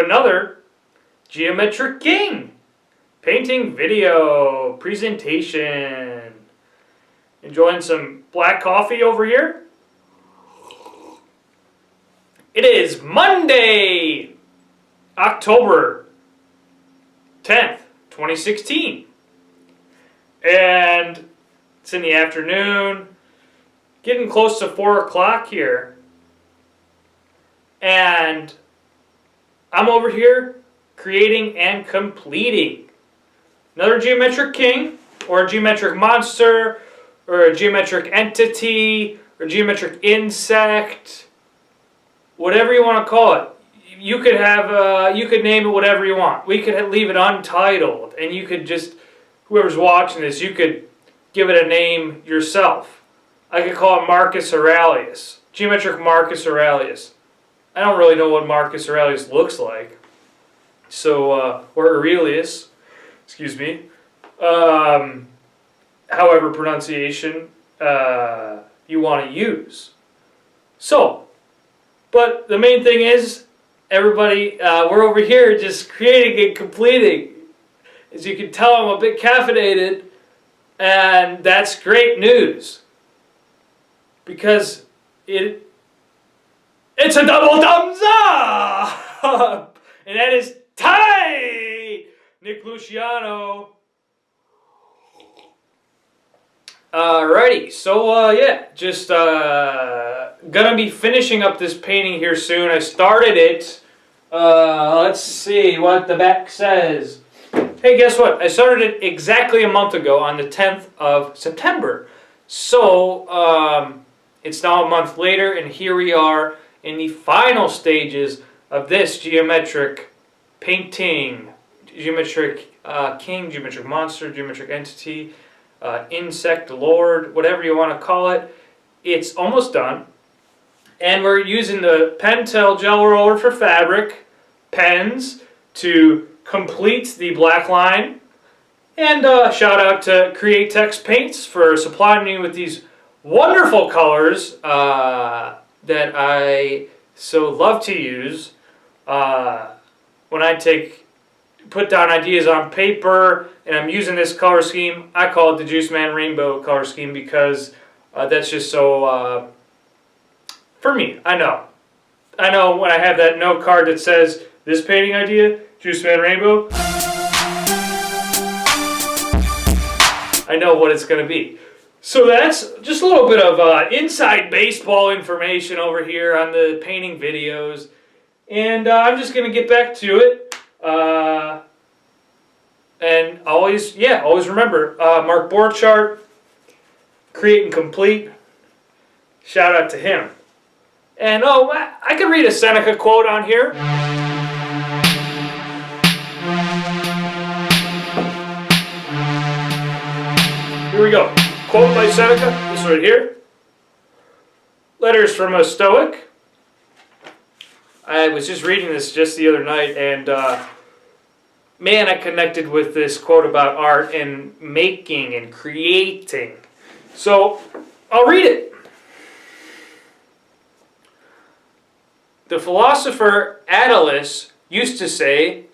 another Geometric King painting video presentation. Enjoying some black coffee over here. It is Monday, October 10th, 2016. And it's in the afternoon, getting close to 4 o'clock here. And I'm over here creating and completing another Geometric King, or a Geometric Monster, or a Geometric Entity, or Geometric Insect, whatever you want to call it. You could have, you could name it whatever you want. We could leave it untitled, and you could just, whoever's watching this, you could give it a name yourself. I could call it Marcus Aurelius, Geometric Marcus Aurelius. I don't really know what Marcus Aurelius looks like, so or Aurelius, excuse me. However pronunciation you want to use. So, but the main thing is, everybody, we're over here just creating and completing. As you can tell, I'm a bit caffeinated, and that's great news. Because it's a double thumbs up! And that is tight! Nick Luciano. Alrighty, so yeah, just gonna be finishing up this painting here soon. I started it. Let's see what the back says. Hey, guess what? I started it exactly a month ago on the 10th of September. So it's now a month later, and here we are in the final stages of this geometric painting. Geometric King, Geometric Monster, Geometric Entity, Insect Lord, whatever you want to call it. It's almost done. And we're using the Pentel gel roller for fabric, pens to complete the black line. And shout out to Createx Paints for supplying me with these wonderful colors that I so love to use when I put down ideas on paper and I'm using this color scheme. I call it the Juice Man Rainbow color scheme because that's just so, for me, I know when I have that note card that says, this painting idea, Juice Man Rainbow, I know what it's going to be. So that's just a little bit of inside baseball information over here on the painting videos. And I'm just going to get back to it. And always remember, Mark Borchardt, Create and Complete. Shout out to him. And oh, I could read a Seneca quote on here. Here we go. Quote by Seneca, this right here. Letters from a Stoic. I was just reading this just the other night, and man, I connected with this quote about art and making and creating. So, I'll read it. The philosopher Attalus used to say,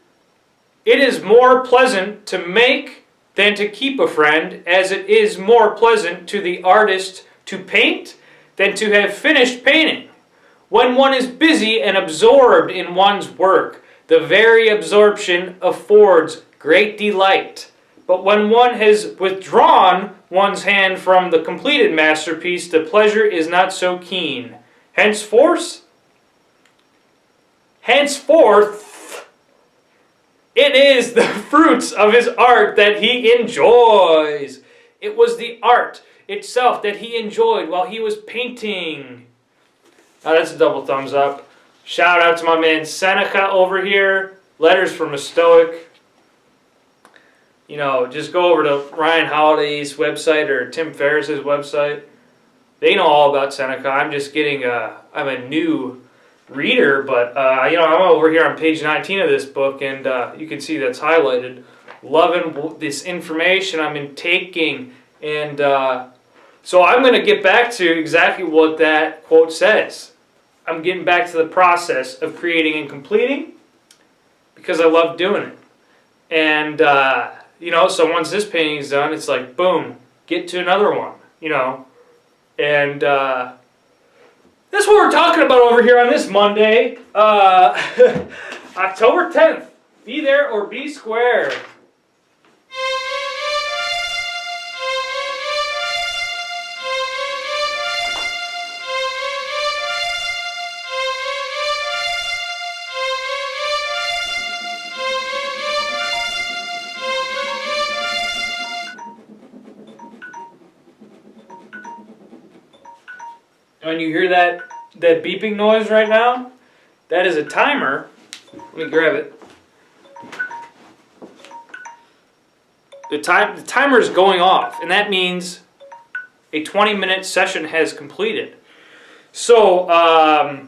"It is more pleasant to make than to keep a friend, as it is more pleasant to the artist to paint than to have finished painting. When one is busy and absorbed in one's work, the very absorption affords great delight. But when one has withdrawn one's hand from the completed masterpiece, the pleasure is not so keen. Henceforth, it is the fruits of his art that he enjoys." It was the art itself that he enjoyed while he was painting. Now that's a double thumbs up. Shout out to my man Seneca over here. Letters from a Stoic. You know, just go over to Ryan Holiday's website or Tim Ferriss's website. They know all about Seneca. I'm just getting I'm a new reader, but you know, I'm over here on page 19 of this book, and you can see that's highlighted. Loving this information I'm taking, and so I'm going to get back to exactly what that quote says. I'm getting back to the process of creating and completing, because I love doing it. And, you know, so once this painting is done, it's like, boom, get to another one, you know. And that's what we're talking about over here on this Monday, October 10th. Be there or be square. When you hear that beeping noise right now, that is a timer. Let me grab it. The timer is going off, and that means a 20-minute session has completed. So I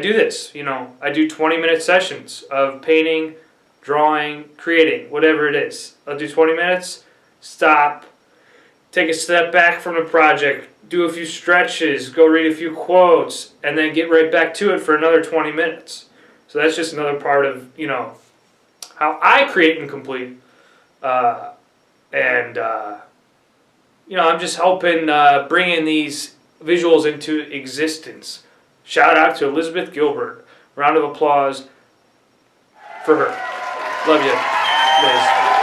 do this, you know, I do 20-minute sessions of painting, drawing, creating, whatever it is. I'll do 20 minutes, stop, take a step back from the project, do a few stretches, go read a few quotes, and then get right back to it for another 20 minutes. So that's just another part of, you know, how I create and complete. You know, I'm just helping bring in these visuals into existence. Shout out to Elizabeth Gilbert. Round of applause for her. Love you, Liz.